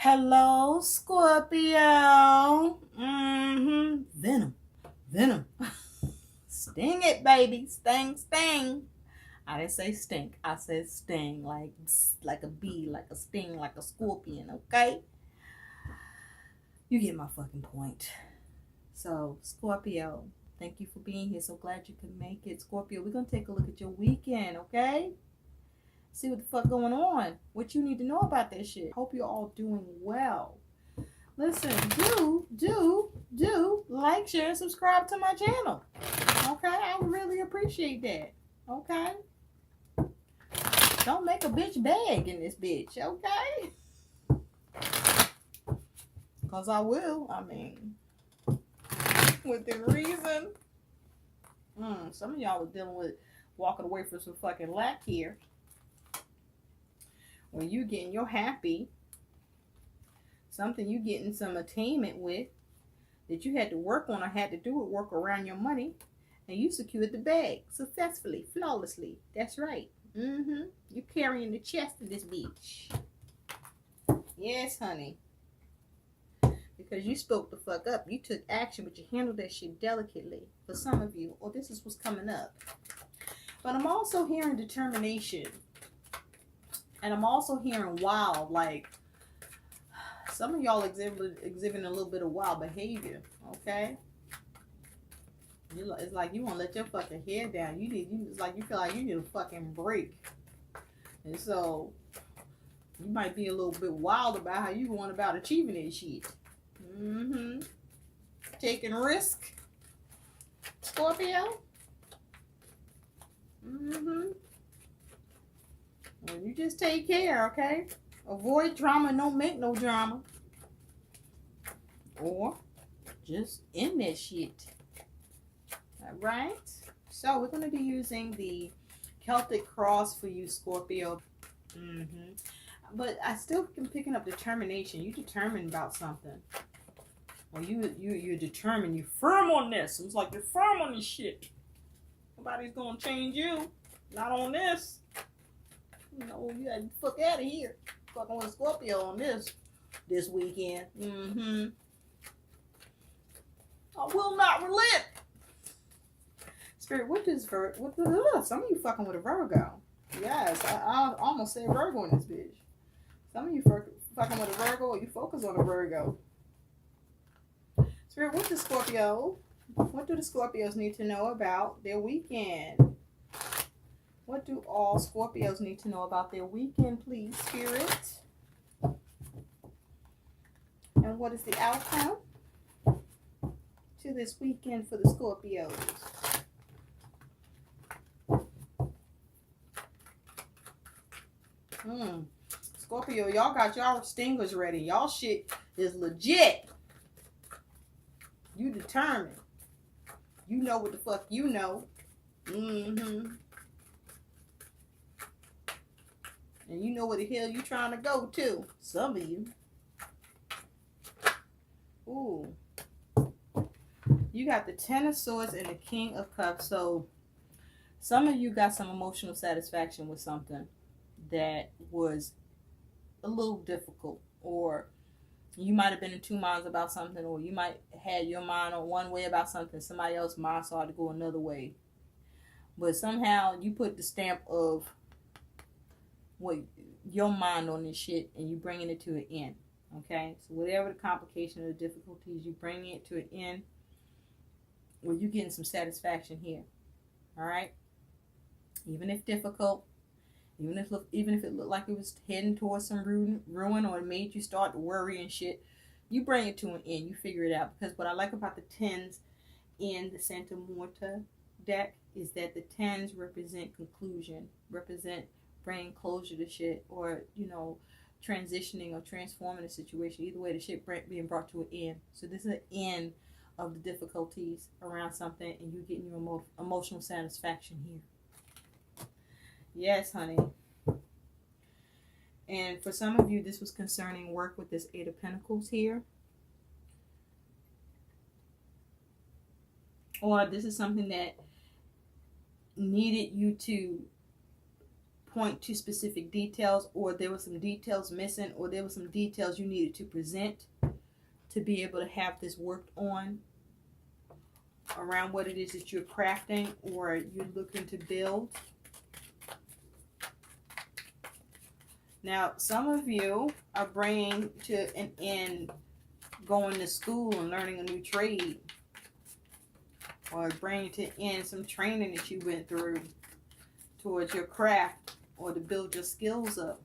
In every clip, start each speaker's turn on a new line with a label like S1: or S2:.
S1: Hello, Scorpio. Venom. Venom. Sting it, baby. Sting, sting. I didn't say stink. I said sting, like a bee, like a sting, like a scorpion, okay? You get my fucking point. So, Scorpio, thank you for being here. So glad you could make it. Scorpio, we're going to take a look at your weekend, okay? See what the fuck going on. What you need to know about that shit. Hope you're all doing well. Listen, do like, share, and subscribe to my channel. Okay, I would really appreciate that. Okay, don't make a bitch beg in this bitch. Okay, cause I will. I mean, within reason. Some of y'all are dealing with walking away from some fucking lack here. When you getting your happy, something you getting some attainment with that you had to work on or had to do it, work around your money, and you secured the bag successfully, flawlessly. That's right. You carrying the chest of this bitch. Yes, honey. Because you spoke the fuck up. You took action, but you handled that shit delicately. For some of you, this is what's coming up. But I'm also hearing determination. And I'm also hearing wild, like some of y'all exhibiting a little bit of wild behavior, okay? It's like you want to let your fucking hair down. It's like you feel like you need a fucking break. And so you might be a little bit wild about how you going about achieving that shit. Taking risk, Scorpio. Well, you just take care, okay? Avoid drama, don't make no drama. Or just end that shit. All right? So we're going to be using the Celtic cross for you, Scorpio. But I still am picking up determination. You determined about something. Well, you're determined. You're firm on this. It's like you're firm on this shit. Nobody's going to change you. Not on this. You know, you got to fuck out of here. Fucking with Scorpio on this weekend. I will not relent. Spirit, what does some of you fucking with a Virgo? Yes, I almost said Virgo in this bitch. Some of you fucking with a Virgo, or you focus on a Virgo. Spirit, what does Scorpio? What do the Scorpios need to know about their weekend? What do all Scorpios need to know about their weekend, please, Spirit? And what is the outcome to this weekend for the Scorpios? Scorpio, y'all got y'all stingers ready. Y'all shit is legit. You determined. You know what the fuck you know. And you know where the hell you trying to go to. Some of you. Ooh. You got the Ten of Swords and the King of Cups. So some of you got some emotional satisfaction with something that was a little difficult, or you might have been in two minds about something, or you might have had your mind on one way about something, somebody else's mind started to go another way. But somehow you put the stamp of your mind on this shit, and you bringing it to an end. Okay, so whatever the complication or the difficulties, you bring it to an end, or you getting some satisfaction here. All right, even if difficult, even if it looked like it was heading towards some ruin, or it made you start to worry and shit, you bring it to an end. You figure it out. Because what I like about the tens in the Santa Muerta deck is that the tens represent conclusion, represent bringing closure to shit, or transitioning or transforming a situation. Either way, the shit being brought to an end. So this is the end of the difficulties around something, and you getting your emotional satisfaction here. Yes, honey. And for some of you, this was concerning work with this Eight of Pentacles here. Or this is something that needed you to point to specific details, or there were some details missing, or there were some details you needed to present to be able to have this worked on around what it is that you're crafting or you're looking to build. Now, some of you are bringing to an end going to school and learning a new trade, or bringing to end some training that you went through towards your craft or to build your skills up.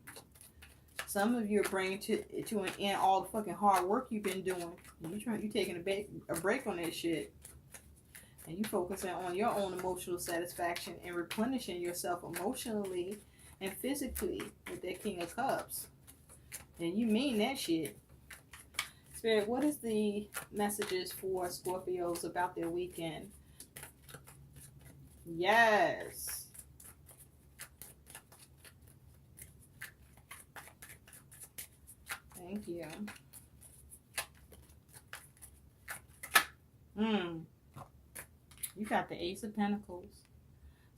S1: Some of you are bringing to an end all the fucking hard work you've been doing. You taking a break on that shit, and you focusing on your own emotional satisfaction and replenishing yourself emotionally and physically with that King of Cups. And you mean that shit. Spirit, what is the messages for Scorpios about their weekend? Yes. Thank you. You got the Ace of Pentacles.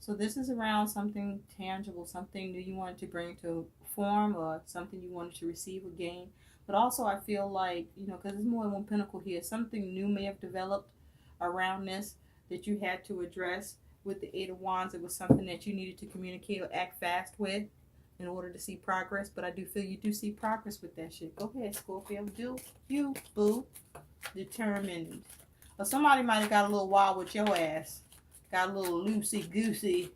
S1: So this is around something tangible, something new you wanted to bring to form, or something you wanted to receive or gain. But also I feel like, you know, because there's more than one pentacle here, something new may have developed around this that you had to address with the Eight of Wands. It was something that you needed to communicate or act fast with in order to see progress. But I do feel you do see progress with that shit. Go ahead, Scorpio. Do you, boo. Determined. Or somebody might have got a little wild with your ass. Got a little loosey-goosey.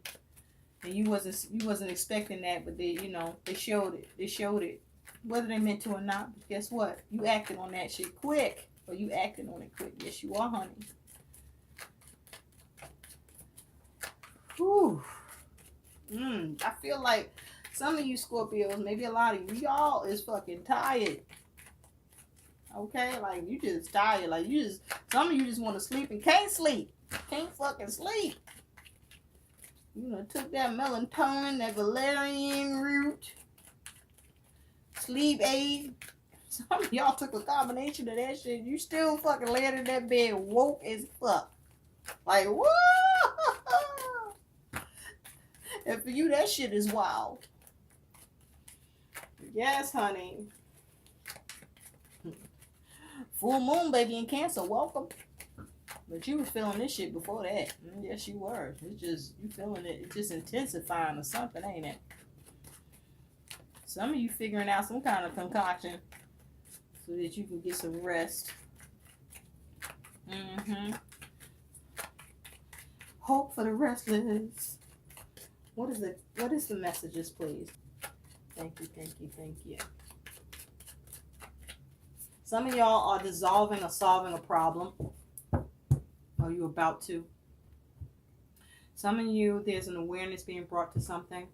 S1: And you wasn't expecting that, but they, you know, they showed it. They showed it. Whether they meant to or not, but guess what? You acted on that shit quick. Or you acted on it quick. Yes, you are, honey. Whew. I feel like some of you Scorpios, maybe a lot of you, y'all is fucking tired. Okay? Like, you just tired. Like, some of you just want to sleep and can't sleep. Can't fucking sleep. You know, took that melatonin, that valerian root, sleep aid. Some of y'all took a combination of that shit. You still fucking laying in that bed woke as fuck. Like, whoa! And for you, that shit is wild. Yes, honey. Full moon, baby, in Cancer. Welcome. But you was feeling this shit before that. Yes, you were. It's just, you feeling it. It's just intensifying or something, ain't it? Some of you figuring out some kind of concoction so that you can get some rest. Hope for the restless. What is the messages, please? Thank you, thank you, thank you. Some of y'all are dissolving or solving a problem. Are you about to? Some of you, there's an awareness being brought to something.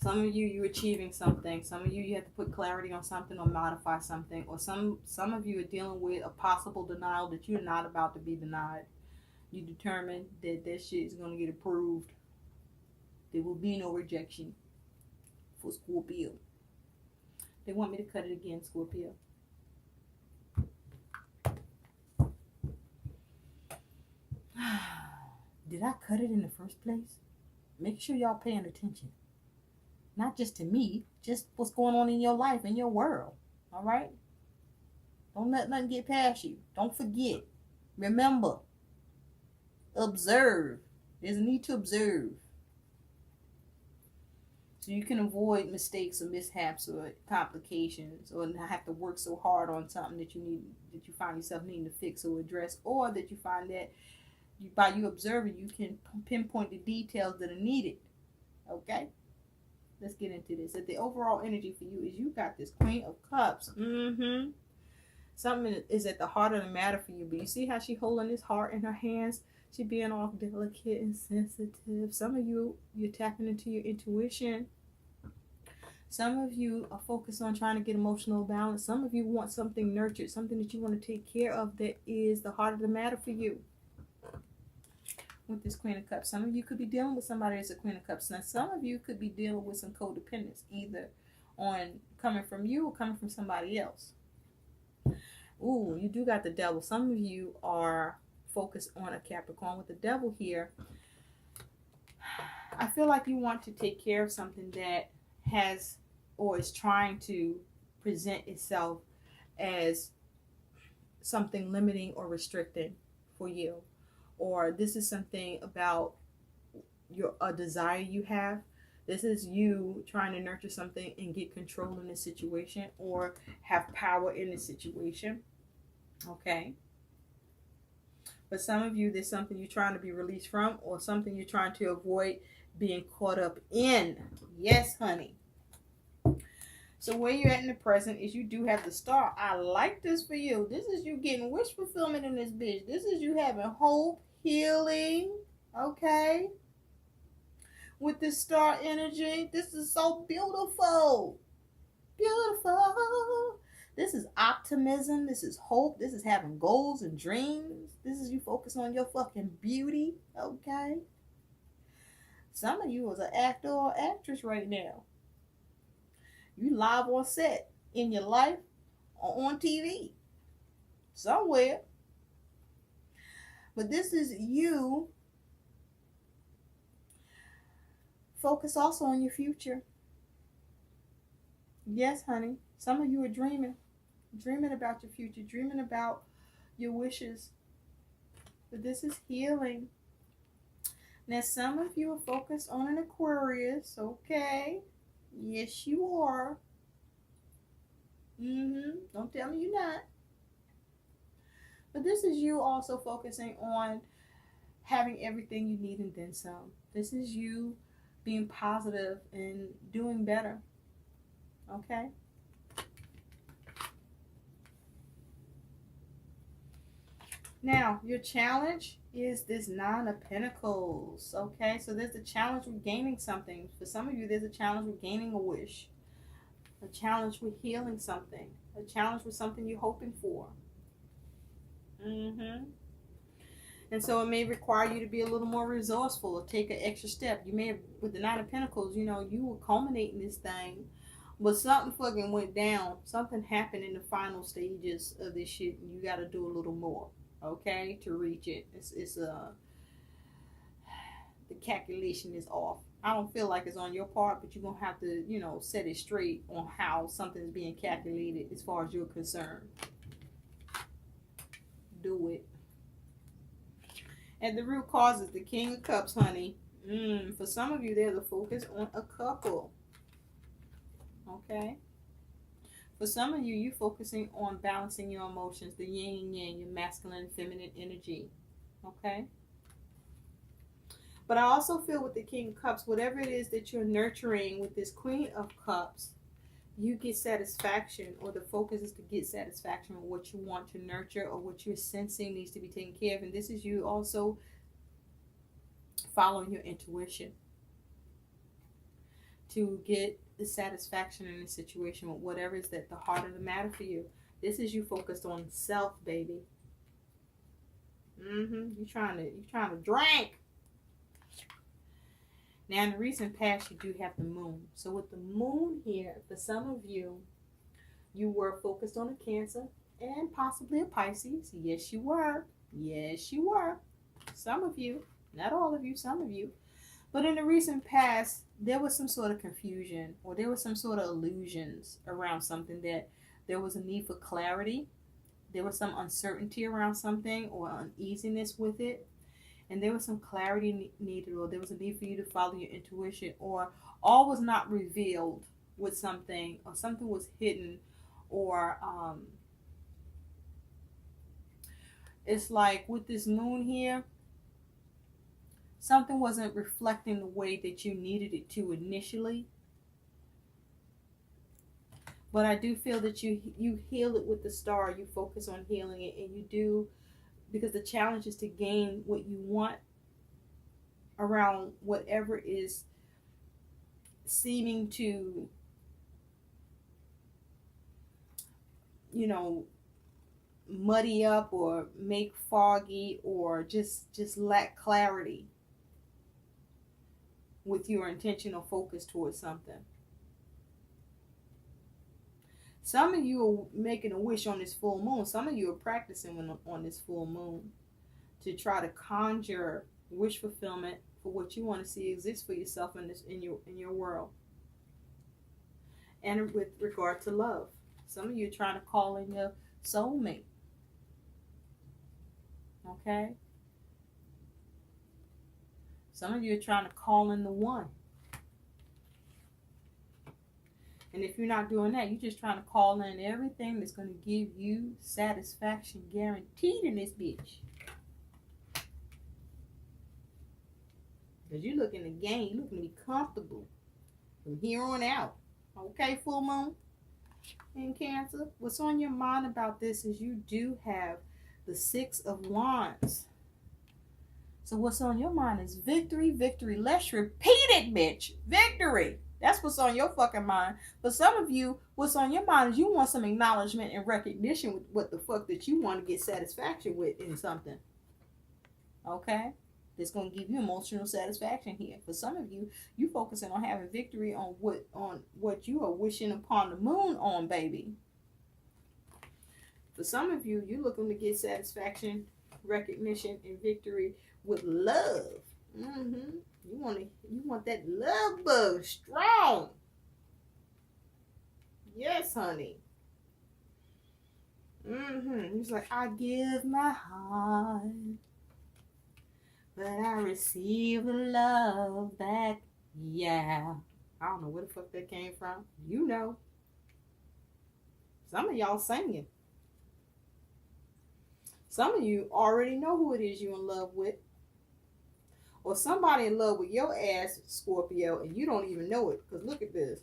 S1: Some of you, you're achieving something. Some of you, you have to put clarity on something or modify something. Or some of you are dealing with a possible denial that you're not about to be denied. You determined that that shit is going to get approved. There will be no rejection for Scorpio. They want me to cut it again, Scorpio. Did I cut it in the first place? Make sure y'all paying attention. Not just to me, just what's going on in your life, in your world. All right? Don't let nothing get past you. Don't forget. Remember. Observe. There's a need to observe. So you can avoid mistakes or mishaps or complications, or not have to work so hard on something that you find yourself needing to fix or address, or that you find that by you observing, you can pinpoint the details that are needed. Okay? Let's get into this. That the overall energy for you is you got this Queen of Cups. Something is at the heart of the matter for you. But you see how she holding this heart in her hands? She being all delicate and sensitive. Some of you, you're tapping into your intuition. Some of you are focused on trying to get emotional balance. Some of you want something nurtured, something that you want to take care of that is the heart of the matter for you. With this Queen of Cups, some of you could be dealing with somebody that's a Queen of Cups. Now, some of you could be dealing with some codependence, either on coming from you or coming from somebody else. Ooh, you do got the Devil. Some of you are focused on a Capricorn with the Devil here. I feel like you want to take care of something that has or is trying to present itself as something limiting or restricting for you, or this is something about a desire you have. This is you trying to nurture something and get control in the situation or have power in the situation. Okay. For some of you, there's something you're trying to be released from or something you're trying to avoid being caught up in. Yes, honey. So where you're at in the present is you do have the star. I like this for you. This is you getting wish fulfillment in this bitch. This is you having hope, healing. Okay. With this star energy. This is so beautiful. Beautiful. This is optimism. This is hope. This is having goals and dreams. This is you focus on your fucking beauty. Okay. Some of you is an actor or actress right now. You live on set in your life or on TV. Somewhere. But this is you. Focus also on your future. Yes, honey. Some of you are dreaming. Dreaming about your future. Dreaming about your wishes. But this is healing. Now, some of you are focused on an Aquarius. Okay. Yes, you are. Don't tell me you're not. But this is you also focusing on having everything you need and then some. This is you being positive and doing better. Okay? Now, your challenge is this Nine of Pentacles. Okay? So there's a challenge with gaining something. For some of you, there's a challenge with gaining a wish. A challenge with healing something. A challenge with something you're hoping for. And so it may require you to be a little more resourceful or take an extra step. You may have, with the Nine of Pentacles, you know, you were culminating this thing, but something fucking went down. Something happened in the final stages of this shit, and you got to do a little more, okay, to reach it. The calculation is off. I don't feel like it's on your part, but you're going to have to, you know, set it straight on how something's being calculated as far as you're concerned. Do it. And the root cause is the King of Cups, honey. For some of you, there's a focus on a couple. Okay? For some of you, you're focusing on balancing your emotions, the yin and yang, your masculine and feminine energy. Okay? But I also feel with the King of Cups, whatever it is that you're nurturing with this Queen of Cups, you get satisfaction, or the focus is to get satisfaction with what you want to nurture or what you're sensing needs to be taken care of. And this is you also following your intuition to get the satisfaction in the situation with whatever is at the heart of the matter for you. This is you focused on self, baby. You're trying to drink. Now, in the recent past, you do have the moon. So with the moon here, for some of you, you were focused on a Cancer and possibly a Pisces. Yes, you were. Yes, you were. Some of you, not all of you, some of you. But in the recent past, there was some sort of confusion or there was some sort of illusions around something that there was a need for clarity. There was some uncertainty around something or uneasiness with it. And there was some clarity needed, or there was a need for you to follow your intuition, or all was not revealed with something, or something was hidden, or it's like with this moon here, something wasn't reflecting the way that you needed it to initially. But I do feel that you heal it with the star. You focus on healing it, and you do, because the challenge is to gain what you want around whatever is seeming to, you know, muddy up or make foggy or just lack clarity with your intentional focus towards something. Some of you are making a wish on this full moon. Some of you are practicing on this full moon to try to conjure wish fulfillment for what you want to see exist for yourself in your world. And with regard to love, some of you are trying to call in your soulmate. Okay? Some of you are trying to call in the one. And if you're not doing that, you're just trying to call in everything that's going to give you satisfaction guaranteed in this bitch. Because you're looking to gain, you're looking to be comfortable from here on out. Okay, full moon in Cancer. What's on your mind about this is you do have the 6 of Wands. So what's on your mind is victory, victory. Let's repeat it, bitch. Victory. That's what's on your fucking mind. For some of you, what's on your mind is you want some acknowledgement and recognition with what the fuck that you want to get satisfaction with in something. Okay? That's going to give you emotional satisfaction here. For some of you, you focusing on having victory on what you are wishing upon the moon on, baby. For some of you, you're looking to get satisfaction, recognition, and victory with love. You want that love bug strong. Yes, honey. He's like, I give my heart, but I receive the love back. Yeah. I don't know where the fuck that came from. You know. Some of y'all singing. Some of you already know who it is you're in love with. Or somebody in love with your ass, Scorpio, and you don't even know it. Because look at this.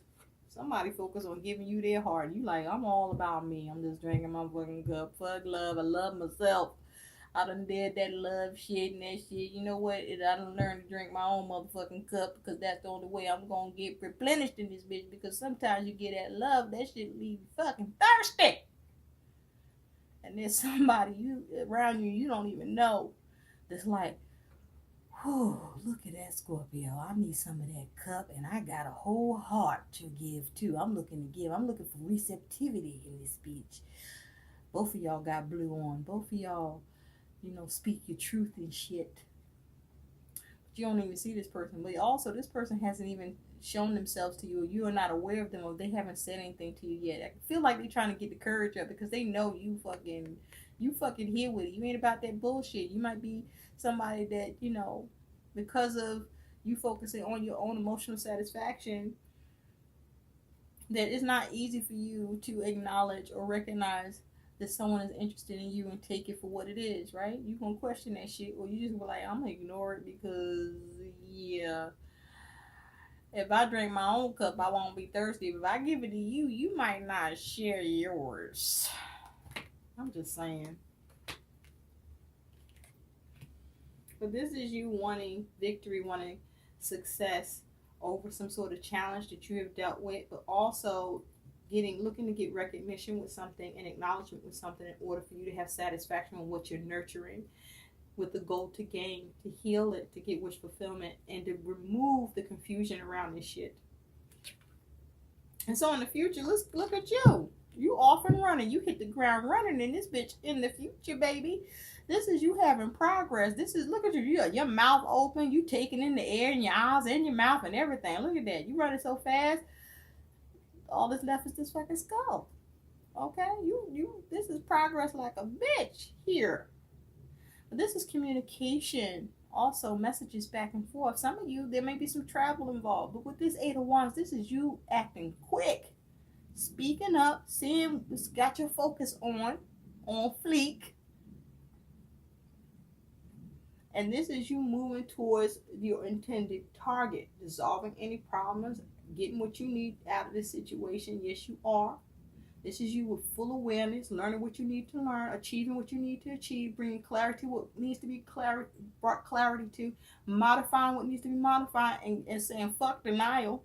S1: Somebody focus on giving you their heart. You like, I'm all about me. I'm just drinking my fucking cup. Fuck love. I love myself. I done did that love shit and that shit. You know what? I done learned to drink my own motherfucking cup because that's the only way I'm going to get replenished in this bitch. Because sometimes you get that love, that shit leave you fucking thirsty. And there's somebody around you don't even know that's like, whew, look at that Scorpio. I need some of that cup and I got a whole heart to give too. I'm looking for receptivity in this speech. Both of y'all got blue on. Both of y'all, speak your truth and shit. But you don't even see this person. But also, this person hasn't even shown themselves to you. Or you are not aware of them, or they haven't said anything to you yet. I feel like they're trying to get the courage up because they know you fucking here with it. You ain't about that bullshit. You might be somebody that, because of you focusing on your own emotional satisfaction, that it's not easy for you to acknowledge or recognize that someone is interested in you and take it for what it is, right? You gonna question that shit, or you just be like, I'm gonna ignore it because, yeah, if I drink my own cup, I won't be thirsty. If I give it to you, you might not share yours. I'm just saying. But this is you wanting victory, wanting success over some sort of challenge that you have dealt with, but also looking to get recognition with something and acknowledgement with something in order for you to have satisfaction on what you're nurturing, with the goal to gain, to heal it, to get wish fulfillment, and to remove the confusion around this shit. And so in the future, let's look at you. You off and running. You hit the ground running in this bitch in the future, baby. This is you having progress. This is, look at you. Your mouth open. You taking in the air in your eyes and your mouth and everything. Look at that. You running so fast. All that's left is this fucking skull. Okay? This is progress like a bitch here. But this is communication. Also, messages back and forth. Some of you, there may be some travel involved. But with this 8 of Wands, this is you acting quick. Speaking up, seeing what's got your focus on fleek. And this is you moving towards your intended target, dissolving any problems, getting what you need out of this situation. Yes, you are. This is you with full awareness, learning what you need to learn, achieving what you need to achieve, bringing clarity to what needs to be brought clarity to, modifying what needs to be modified, and saying fuck denial.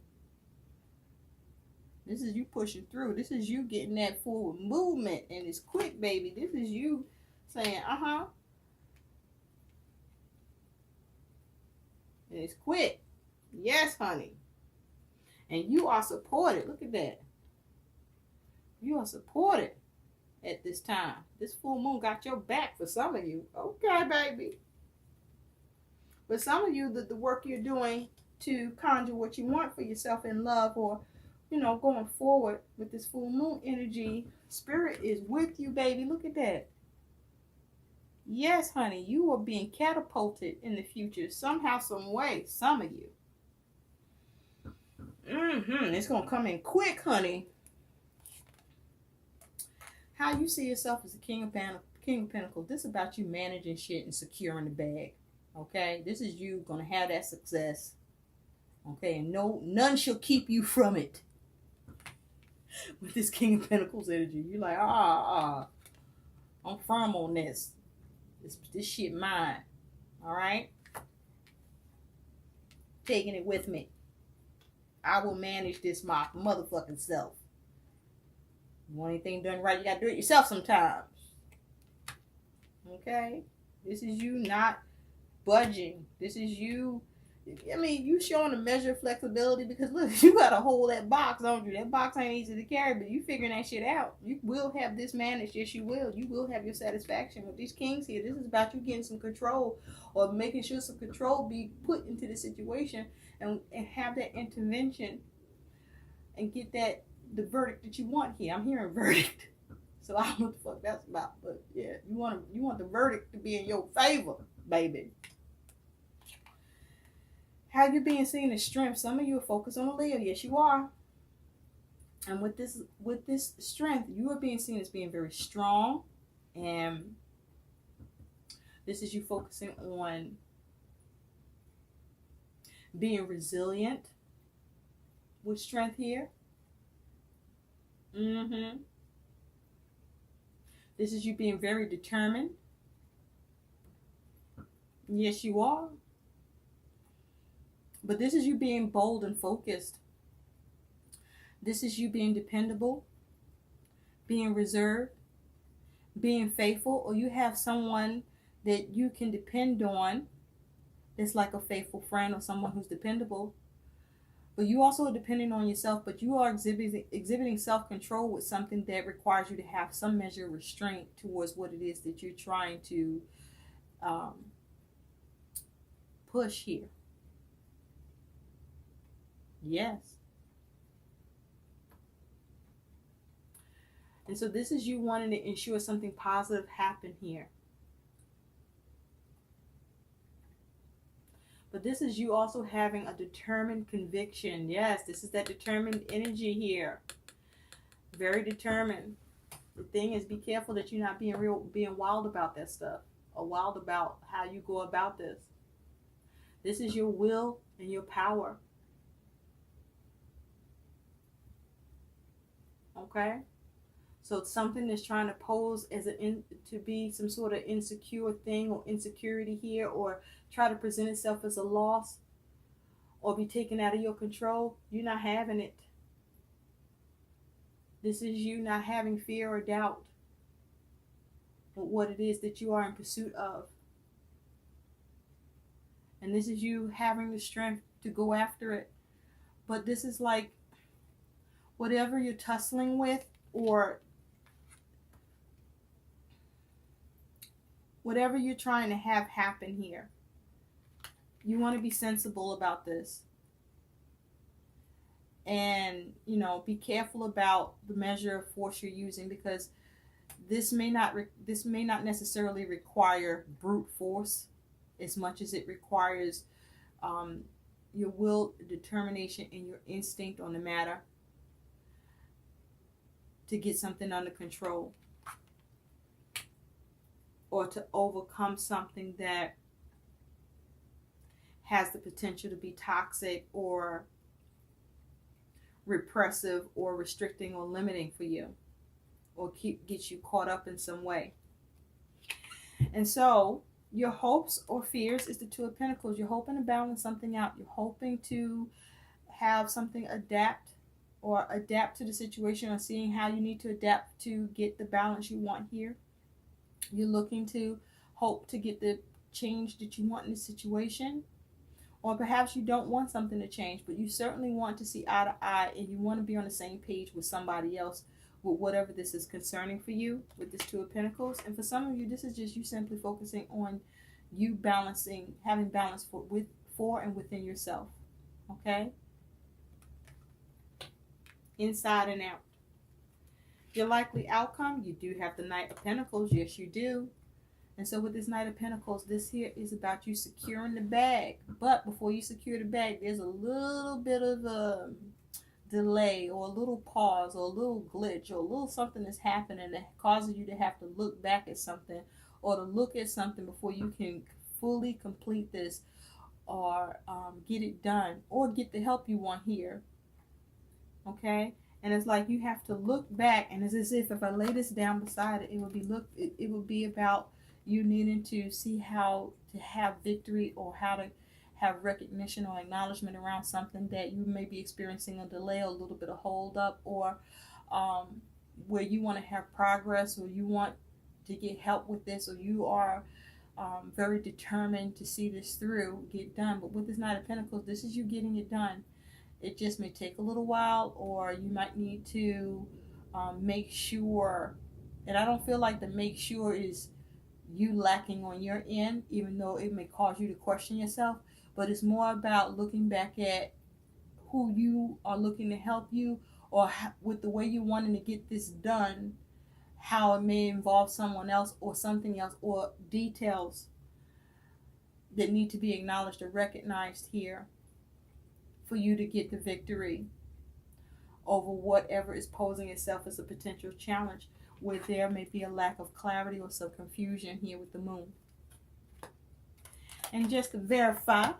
S1: This is you pushing through. This is you getting that forward movement, and it's quick, baby. This is you saying, and it's quick. Yes, honey. And you are supported. Look at that. You are supported at this time. This full moon got your back for some of you. Okay, baby. For some of you, the work you're doing to conjure what you want for yourself in love, or going forward with this full moon energy, spirit is with you, baby. Look at that. Yes, honey, you are being catapulted in the future somehow, some way. Some of you. It's gonna come in quick, honey. How you see yourself as a King of Pentacles. This is about you managing shit and securing the bag. Okay, this is you gonna have that success. Okay, and none shall keep you from it. With this King of Pentacles energy, you're like, I'm firm on this. This shit mine. All right, taking it with me. I will manage this my motherfucking self. You want anything done right, you gotta do it yourself sometimes. Okay, this is you not budging. This is you. I mean, you showing a measure of flexibility, because look, you gotta hold that box, don't you? That box ain't easy to carry, but you figuring that shit out. You will have this managed. Yes, you will. You will have your satisfaction with these kings here. This is about you getting some control, or making sure some control be put into the situation, and have that intervention, and get the verdict that you want here. I'm hearing verdict, so I don't know what the fuck that's about, but yeah, you want the verdict to be in your favor, baby. How you being seen as strength? Some of you are focused on a Leo. Yes, you are. And with this strength, you are being seen as being very strong. And this is you focusing on being resilient with strength here. This is you being very determined. Yes, you are. But this is you being bold and focused. This is you being dependable, being reserved, being faithful, or you have someone that you can depend on that's like a faithful friend or someone who's dependable. But you also are depending on yourself, but you are exhibiting self-control with something that requires you to have some measure of restraint towards what it is that you're trying to push here. Yes. And so this is you wanting to ensure something positive happen here. But this is you also having a determined conviction. Yes, this is that determined energy here. Very determined. The thing is, be careful that you're not being wild about that stuff, or wild about how you go about this. This is your will and your power. Okay, so it's something that's trying to pose as to be some sort of insecure thing or insecurity here, or try to present itself as a loss, or be taken out of your control. You're not having it. This is you not having fear or doubt with what it is that you are in pursuit of. And this is you having the strength to go after it. But this is like, whatever you're tussling with, or whatever you're trying to have happen here, you want to be sensible about this. And, be careful about the measure of force you're using, because this may not necessarily require brute force as much as it requires your will, determination, and your instinct on the matter to get something under control, or to overcome something that has the potential to be toxic or repressive or restricting or limiting for you, or get you caught up in some way. And so your hopes or fears is the Two of Pentacles. You're hoping to balance something out. You're hoping to have something adapt to the situation, or seeing how you need to adapt to get the balance you want here. You're looking to hope to get the change that you want in the situation. Or perhaps you don't want something to change, but you certainly want to see eye to eye, and you want to be on the same page with somebody else with whatever this is concerning for you with this Two of Pentacles. And for some of you, this is just you simply focusing on you balancing, having balance for and within yourself. Okay? Inside and out. Your likely outcome, you do have the Knight of Pentacles. Yes, you do. And so with this Knight of Pentacles, this here is about you securing the bag. But before you secure the bag, there's a little bit of a delay or a little pause or a little glitch or a little something that's happening that causes you to have to look back at something or to look at something before you can fully complete this or get it done or get the help you want here. Okay? And it's like you have to look back, and it's as if I lay this down beside it, it would be about you needing to see how to have victory or how to have recognition or acknowledgement around something that you may be experiencing a delay or a little bit of hold up, or where you want to have progress, or you want to get help with this, or you are very determined to see this through, get done. But with this Knight of Pentacles, this is you getting it done. It just may take a little while, or you might need to make sure. And I don't feel like the make sure is you lacking on your end, even though it may cause you to question yourself. But it's more about looking back at who you are looking to help you, or with the way you're wanting to get this done, how it may involve someone else or something else, or details that need to be acknowledged or recognized here for you to get the victory over whatever is posing itself as a potential challenge, where there may be a lack of clarity or some confusion here with the moon. And just to verify,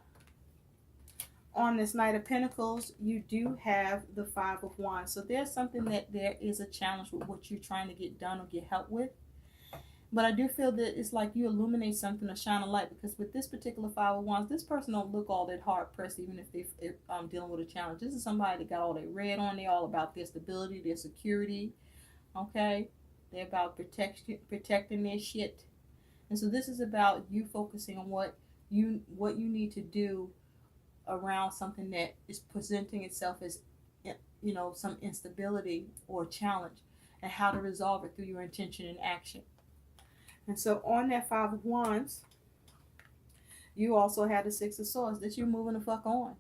S1: on this Knight of Pentacles, you do have the Five of Wands. So there's something that there is a challenge with what you're trying to get done or get help with. But I do feel that it's like you illuminate something or shine a light, because with this particular Five of Wands, this person don't look all that hard pressed, even if they're dealing with a challenge. This is somebody that got all that red on. They're all about their stability, their security. Okay? They're about protecting their shit. And so this is about you focusing on what you need to do around something that is presenting itself as, you know, some instability or challenge, and how to resolve it through your intention and action. And so on that Five of Wands, you also had the Six of Swords, that you're moving the fuck on.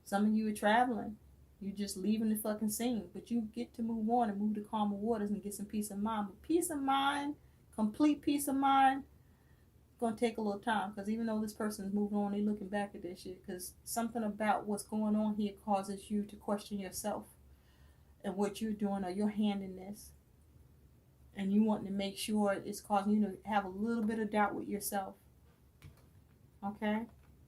S1: Some of you are traveling. You're just leaving the fucking scene. But you get to move on and move to calmer waters and get some peace of mind. But peace of mind, complete peace of mind, going to take a little time. Because even though this person is moving on, they're looking back at this shit. Because something about what's going on here causes you to question yourself and what you're doing or your hand in this. And you want to make sure it's causing you to have a little bit of doubt with yourself. Okay?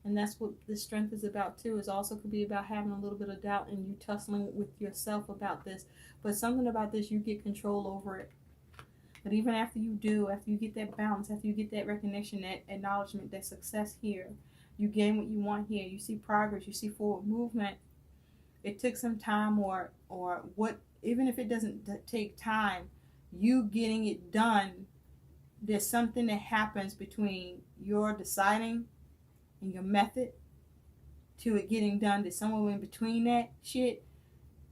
S1: And that's what the strength is about too. It also could be about having a little bit of doubt and you tussling with yourself about this. But something about this, you get control over it. But even after you do, after you get that balance, after you get that recognition, that acknowledgement, that success here, you gain what you want here. You see progress, you see forward movement. It took some time, or what, even if it doesn't take time, you getting it done, there's something that happens between your deciding and your method to it getting done. There's somewhere in between that shit,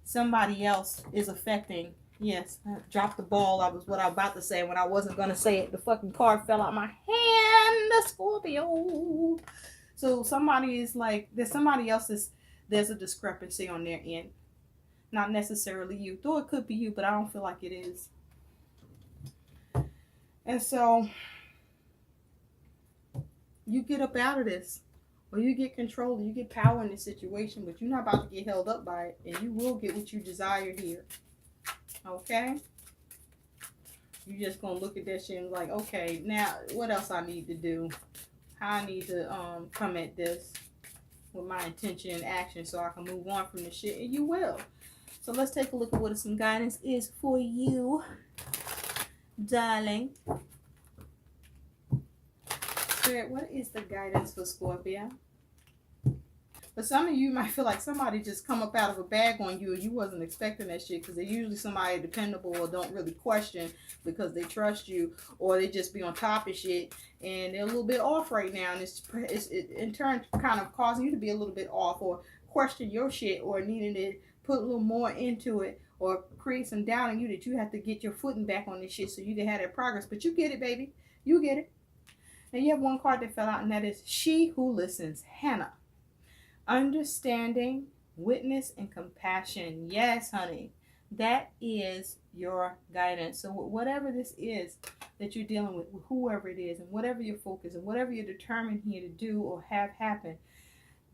S1: somebody else is affecting. Yes, I dropped the ball. I was what I was about to say when I wasn't going to say it. The fucking card fell out my hand, the Scorpio. So somebody is like, there's somebody else's, there's a discrepancy on their end. Not necessarily you, though it could be you, but I don't feel like it is. And so you get up out of this, or you get control, or you get power in this situation, but you're not about to get held up by it, and you will get what you desire here. Okay? You're just going to look at that shit and like, okay, now what else I need to do? How I need to come at this with my intention and action so I can move on from this shit, and you will. So let's take a look at what some guidance is for you, darling. Spirit, what is the guidance for Scorpio? But some of you might feel like somebody just come up out of a bag on you and you wasn't expecting that shit, because they're usually somebody dependable or don't really question because they trust you, or they just be on top of shit and they're a little bit off right now, and it's in turn kind of causing you to be a little bit off or question your shit, or needing to put a little more into it, or create some doubt in you that you have to get your footing back on this shit so you can have that progress. But you get it, baby. You get it. Now you have one card that fell out, and that is She Who Listens, Hannah. Understanding, witness, and compassion. Yes, honey. That is your guidance. So whatever this is that you're dealing with, whoever it is, and whatever your focus and whatever you're determined here to do or have happen,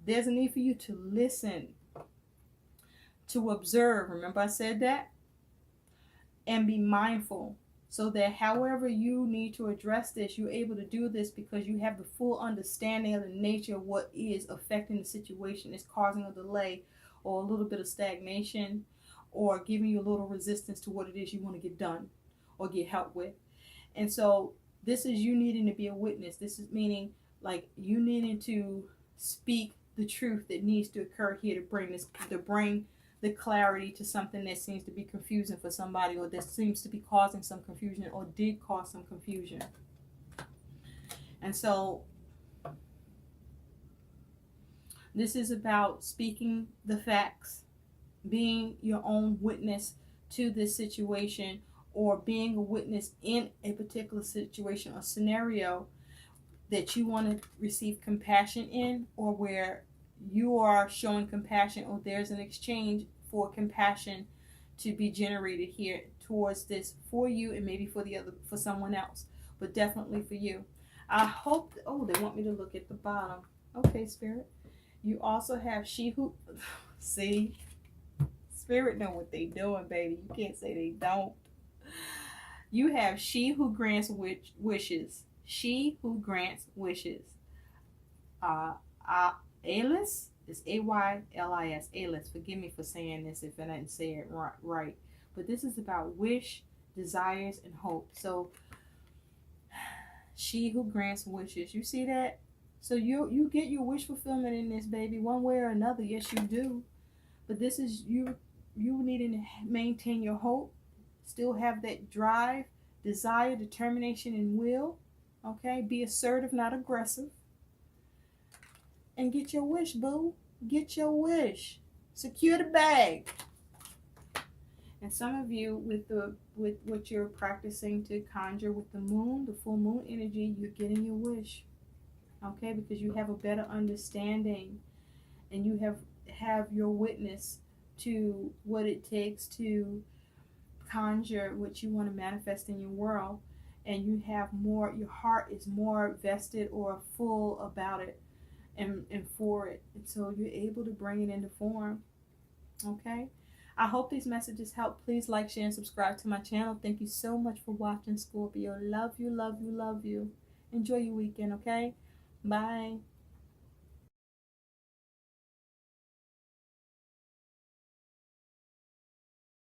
S1: there's a need for you to listen, to observe. Remember I said that? And be mindful, so that however you need to address this, you're able to do this because you have the full understanding of the nature of what is affecting the situation. It's causing a delay or a little bit of stagnation, or giving you a little resistance to what it is you want to get done or get help with. And so this is you needing to be a witness. This is meaning like you needing to speak the truth that needs to occur here to bring the clarity to something that seems to be confusing for somebody, or that seems to be causing some confusion, or did cause some confusion. And so this is about speaking the facts, being your own witness to this situation, or being a witness in a particular situation or scenario that you want to receive compassion in, or where you are showing compassion, or there's an exchange for compassion to be generated here towards this for you, and maybe for someone else, but definitely for you. I hope, they want me to look at the bottom. Okay, Spirit. You also have She Who, see, Spirit know what they doing, baby. You can't say they don't. You have She Who Grants Wishes. She Who Grants Wishes. Aylis is Aylis. Aylis. Forgive me for saying this if I didn't say it right. But this is about wish, desires, and hope. So, She Who Grants Wishes. You see that? So you get your wish fulfillment in this, baby, one way or another. Yes, you do. But this is you needing to maintain your hope, still have that drive, desire, determination, and will. Okay? Be assertive, not aggressive. And get your wish, boo. Get your wish. Secure the bag. And some of you, with what you're practicing to conjure with the moon, the full moon energy, you're getting your wish. Okay? Because you have a better understanding, and you have your witness to what it takes to conjure what you want to manifest in your world, and you have more, your heart is more vested or full about it and for it, and so you're able to bring it into form. Okay, I hope these messages help. Please like, share, and subscribe to my channel. Thank you so much for watching, Scorpio. Love you, love you, love you. Enjoy your weekend. Okay, bye.